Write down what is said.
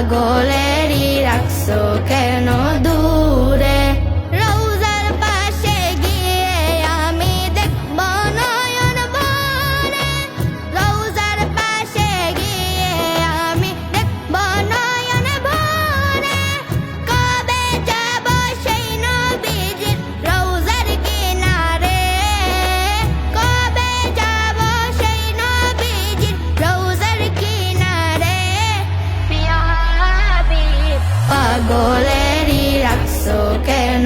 পাগলেরই রাখছো কেন দূরে রওজার পাশে গিয়ে আমি দেখব নয়ন ভরে রওজার পাশে গিয়ে আমি দেখব নয়ন ভরে কবে যাব সেই নবীজির রওজার কিনারে কবে যাব সেই নবীজির রওজার কিনারে প্রিয় হাবিব পাগলেরই রাখছো কেন